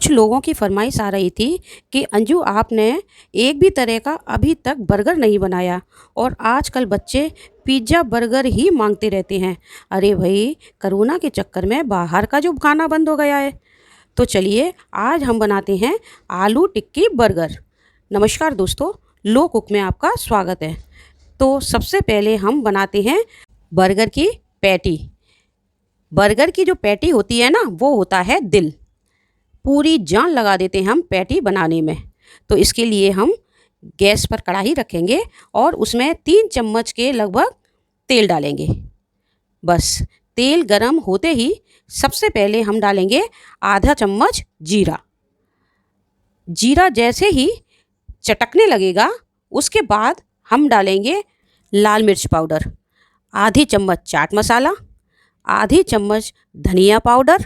कुछ लोगों की फरमाइश आ रही थी कि अंजू आपने एक भी तरह का अभी तक बर्गर नहीं बनाया और आजकल बच्चे पिज़्ज़ा बर्गर ही मांगते रहते हैं। अरे भाई, कोरोना के चक्कर में बाहर का जो खाना बंद हो गया है। तो चलिए आज हम बनाते हैं आलू टिक्की बर्गर। नमस्कार दोस्तों, लो कुक में आपका स्वागत है। तो सबसे पहले हम बनाते हैं बर्गर की पैटी। बर्गर की जो पैटी होती है ना, वो होता है दिल। पूरी जान लगा देते हैं हम पैटी बनाने में। तो इसके लिए हम गैस पर कढ़ाई रखेंगे और उसमें 3 चम्मच के लगभग तेल डालेंगे। बस तेल गरम होते ही सबसे पहले हम डालेंगे आधा चम्मच जीरा। जीरा जैसे ही चटकने लगेगा उसके बाद हम डालेंगे लाल मिर्च पाउडर, आधी चम्मच चाट मसाला, आधी चम्मच धनिया पाउडर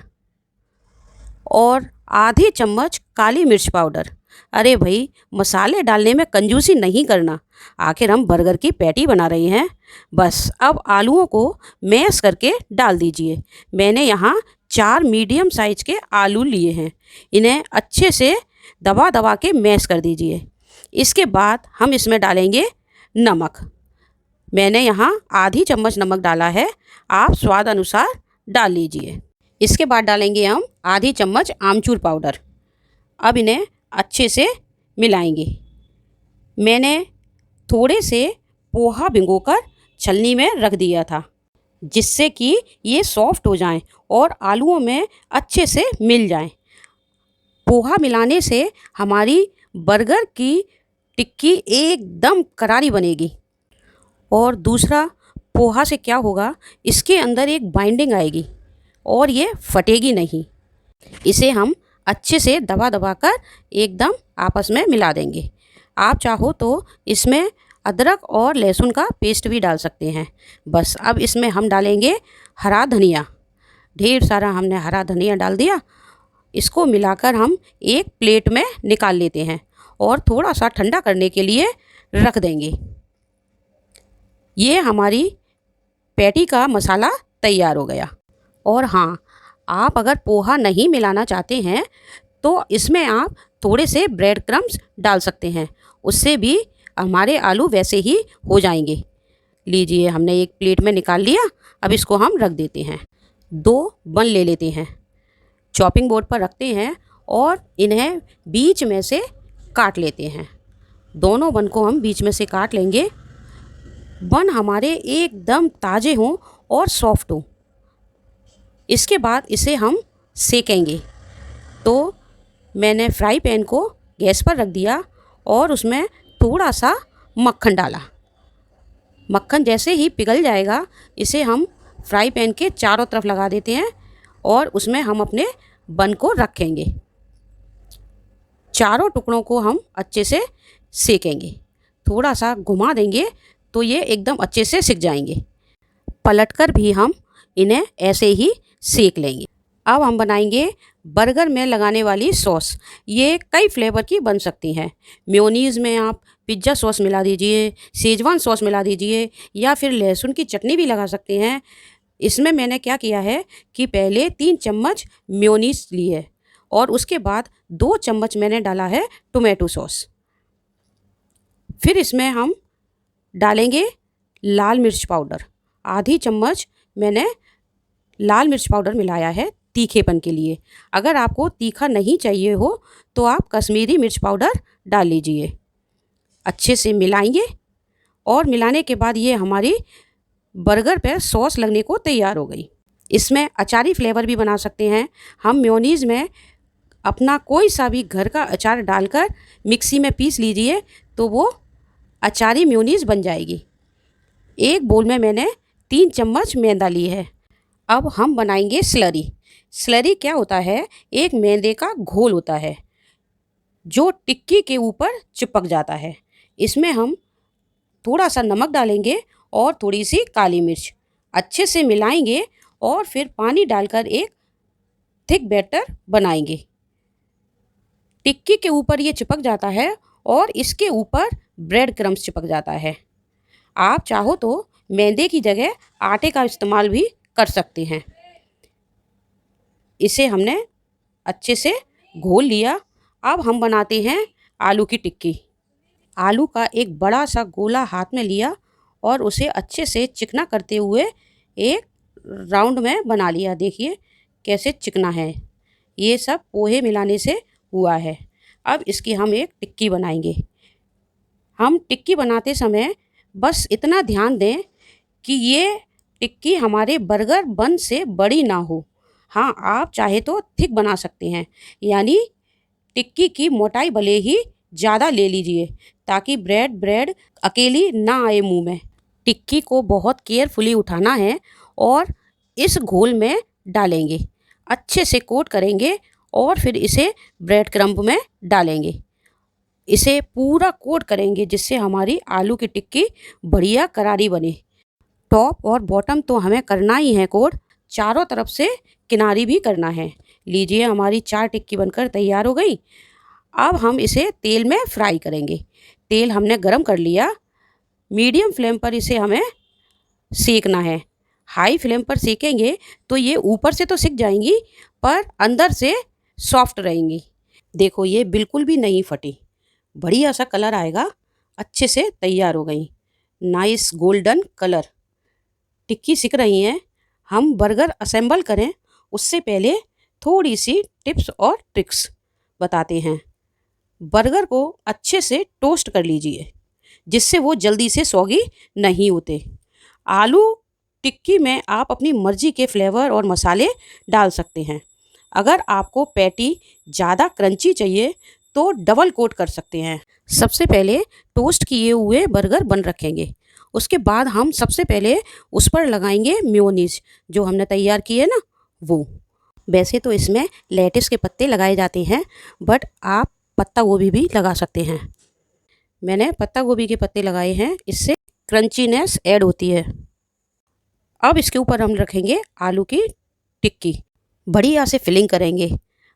और आधी चम्मच काली मिर्च पाउडर। अरे भाई, मसाले डालने में कंजूसी नहीं करना, आखिर हम बर्गर की पैटी बना रहे हैं। बस अब आलूओं को मैश करके डाल दीजिए। मैंने यहाँ 4 मीडियम साइज के आलू लिए हैं। इन्हें अच्छे से दबा दबा के मैश कर दीजिए। इसके बाद हम इसमें डालेंगे नमक। मैंने यहाँ आधी चम्मच नमक डाला है, आप स्वाद अनुसार डाल लीजिए। इसके बाद डालेंगे हम आधी चम्मच आमचूर पाउडर। अब इन्हें अच्छे से मिलाएंगे। मैंने थोड़े से पोहा भिगोकर छलनी में रख दिया था, जिससे कि ये सॉफ्ट हो जाएं और आलूओं में अच्छे से मिल जाएं। पोहा मिलाने से हमारी बर्गर की टिक्की एकदम करारी बनेगी। और दूसरा, पोहा से क्या होगा, इसके अंदर एक बाइंडिंग आएगी और ये फटेगी नहीं। इसे हम अच्छे से दबा दबा कर एकदम आपस में मिला देंगे। आप चाहो तो इसमें अदरक और लहसुन का पेस्ट भी डाल सकते हैं। बस अब इसमें हम डालेंगे हरा धनिया। ढेर सारा हमने हरा धनिया डाल दिया। इसको मिलाकर हम एक प्लेट में निकाल लेते हैं और थोड़ा सा ठंडा करने के लिए रख देंगे। ये हमारी पैटी का मसाला तैयार हो गया। और हाँ, आप अगर पोहा नहीं मिलाना चाहते हैं तो इसमें आप थोड़े से ब्रेड क्रम्स डाल सकते हैं, उससे भी हमारे आलू वैसे ही हो जाएंगे। लीजिए, हमने एक प्लेट में निकाल लिया। अब इसको हम रख देते हैं। 2 बन ले लेते हैं, चॉपिंग बोर्ड पर रखते हैं और इन्हें बीच में से काट लेते हैं। दोनों बन को हम बीच में से काट लेंगे। बन हमारे एकदम ताज़े हों और सॉफ्ट हों। इसके बाद इसे हम सेकेंगे। तो मैंने फ्राई पैन को गैस पर रख दिया और उसमें थोड़ा सा मक्खन डाला। मक्खन जैसे ही पिघल जाएगा, इसे हम फ्राई पैन के चारों तरफ लगा देते हैं और उसमें हम अपने बन को रखेंगे। चारों टुकड़ों को हम अच्छे से सेकेंगे। थोड़ा सा घुमा देंगे तो ये एकदम अच्छे से सिक जाएंगे। पलटकर भी हम इन्हें ऐसे ही सेक लेंगे। अब हम बनाएंगे बर्गर में लगाने वाली सॉस। ये कई फ्लेवर की बन सकती हैं। मेयोनीज़ में आप पिज़्ज़ा सॉस मिला दीजिए, शेजवान सॉस मिला दीजिए, या फिर लहसुन की चटनी भी लगा सकते हैं। इसमें मैंने क्या किया है कि पहले 3 चम्मच मेयोनीज़ ली है और उसके बाद 2 चम्मच मैंने डाला है टोमेटो सॉस। फिर इसमें हम डालेंगे लाल मिर्च पाउडर। आधी चम्मच मैंने लाल मिर्च पाउडर मिलाया है तीखेपन के लिए। अगर आपको तीखा नहीं चाहिए हो तो आप कश्मीरी मिर्च पाउडर डाल लीजिए। अच्छे से मिलाएंगे और मिलाने के बाद ये हमारी बर्गर पे सॉस लगने को तैयार हो गई। इसमें अचारी फ्लेवर भी बना सकते हैं हम। मेयोनीज़ में अपना कोई सा भी घर का अचार डालकर मिक्सी में पीस लीजिए तो वो अचारी मेयोनीज़ बन जाएगी। एक बोल में मैंने 3 चम्मच मैदा ली है। अब हम बनाएंगे स्लरी। स्लरी क्या होता है? एक मैदे का घोल होता है जो टिक्की के ऊपर चिपक जाता है। इसमें हम थोड़ा सा नमक डालेंगे और थोड़ी सी काली मिर्च। अच्छे से मिलाएंगे और फिर पानी डालकर एक थिक बैटर बनाएंगे। टिक्की के ऊपर ये चिपक जाता है और इसके ऊपर ब्रेड क्रम्स चिपक जाता है। आप चाहो तो मैदे की जगह आटे का इस्तेमाल भी कर सकते हैं। इसे हमने अच्छे से घोल लिया। अब हम बनाते हैं आलू की टिक्की। आलू का एक बड़ा सा गोला हाथ में लिया और उसे अच्छे से चिकना करते हुए एक राउंड में बना लिया। देखिए कैसे चिकना है। ये सब पोहे मिलाने से हुआ है। अब इसकी हम एक टिक्की बनाएंगे। हम टिक्की बनाते समय बस इतना ध्यान दें कि ये टिक्की हमारे बर्गर बन से बड़ी ना हो। हाँ, आप चाहे तो थिक बना सकते हैं, यानी टिक्की की मोटाई भले ही ज़्यादा ले लीजिए ताकि ब्रेड ब्रेड अकेली ना आए मुंह में। टिक्की को बहुत केयरफुली उठाना है और इस घोल में डालेंगे, अच्छे से कोट करेंगे और फिर इसे ब्रेड क्रम्ब में डालेंगे। इसे पूरा कोट करेंगे जिससे हमारी आलू की टिक्की बढ़िया करारी बने। टॉप और बॉटम तो हमें करना ही है कोट, चारों तरफ से किनारी भी करना है। लीजिए हमारी 4 टिक्की बनकर तैयार हो गई। अब हम इसे तेल में फ्राई करेंगे। तेल हमने गरम कर लिया। मीडियम फ्लेम पर इसे हमें सेकना है। हाई फ्लेम पर सेकेंगे तो ये ऊपर से तो सिक जाएंगी पर अंदर से सॉफ्ट रहेंगी। देखो ये बिल्कुल भी नहीं फटी, बढ़िया सा कलर आएगा। अच्छे से तैयार हो गई, नाइस गोल्डन कलर। टिक्की सिक रही हैं। हम बर्गर असेंबल करें उससे पहले थोड़ी सी टिप्स और ट्रिक्स बताते हैं। बर्गर को अच्छे से टोस्ट कर लीजिए जिससे वो जल्दी से सौगी नहीं होते। आलू टिक्की में आप अपनी मर्जी के फ्लेवर और मसाले डाल सकते हैं। अगर आपको पैटी ज़्यादा क्रंची चाहिए तो डबल कोट कर सकते हैं। सबसे पहले टोस्ट किए हुए बर्गर बन रखेंगे। उसके बाद हम सबसे पहले उस पर लगाएंगे मेयोनीज जो हमने तैयार की है ना वो। वैसे तो इसमें लेटिस के पत्ते लगाए जाते हैं बट आप पत्ता गोभी भी लगा सकते हैं। मैंने पत्ता गोभी के पत्ते लगाए हैं, इससे क्रंचीनेस ऐड होती है। अब इसके ऊपर हम रखेंगे आलू की टिक्की, बढ़िया से फिलिंग करेंगे।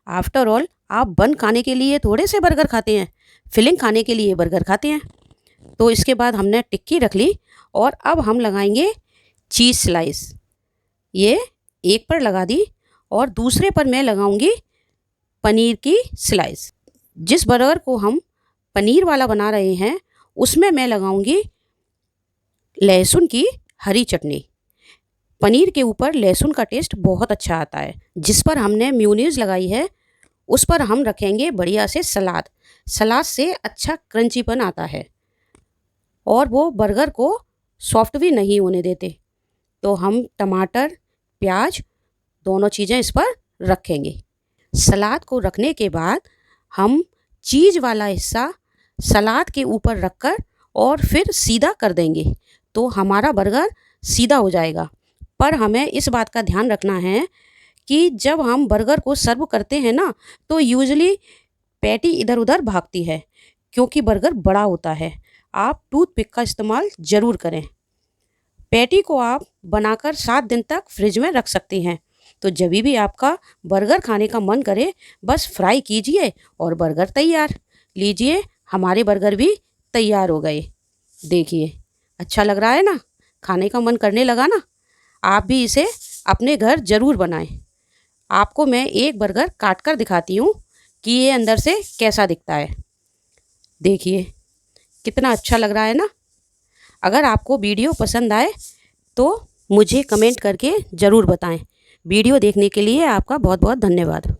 आफ्टर ऑल आप बन खाने के लिए थोड़े से बर्गर खाते हैं, फिलिंग खाने के लिए बर्गर खाते हैं। तो इसके बाद हमने टिक्की रख ली और अब हम लगाएंगे चीज़ स्लाइस। ये एक पर लगा दी और दूसरे पर मैं लगाऊंगी पनीर की स्लाइस। जिस बर्गर को हम पनीर वाला बना रहे हैं उसमें मैं लगाऊंगी लहसुन की हरी चटनी। पनीर के ऊपर लहसुन का टेस्ट बहुत अच्छा आता है। जिस पर हमने मेयोनीज लगाई है उस पर हम रखेंगे बढ़िया से सलाद। सलाद से अच्छा क्रंचीपन आता है और वो बर्गर को सॉफ्ट भी नहीं होने देते। तो हम टमाटर प्याज दोनों चीज़ें इस पर रखेंगे। सलाद को रखने के बाद हम चीज़ वाला हिस्सा सलाद के ऊपर रखकर और फिर सीधा कर देंगे तो हमारा बर्गर सीधा हो जाएगा। पर हमें इस बात का ध्यान रखना है कि जब हम बर्गर को सर्व करते हैं ना तो यूजुअली पैटी इधर उधर भागती है क्योंकि बर्गर बड़ा होता है। आप टूथपिक का इस्तेमाल ज़रूर करें। पैटी को आप बनाकर 7 दिन तक फ्रिज में रख सकते हैं। तो जब भी आपका बर्गर खाने का मन करे बस फ्राई कीजिए और बर्गर तैयार। लीजिए हमारे बर्गर भी तैयार हो गए। देखिए अच्छा लग रहा है ना, खाने का मन करने लगा ना। आप भी इसे अपने घर ज़रूर बनाएं। आपको मैं एक बर्गर काट कर दिखाती हूँ कि ये अंदर से कैसा दिखता है। देखिए कितना अच्छा लग रहा है ना। अगर आपको वीडियो पसंद आए तो मुझे कमेंट करके ज़रूर बताएं। वीडियो देखने के लिए आपका बहुत बहुत धन्यवाद।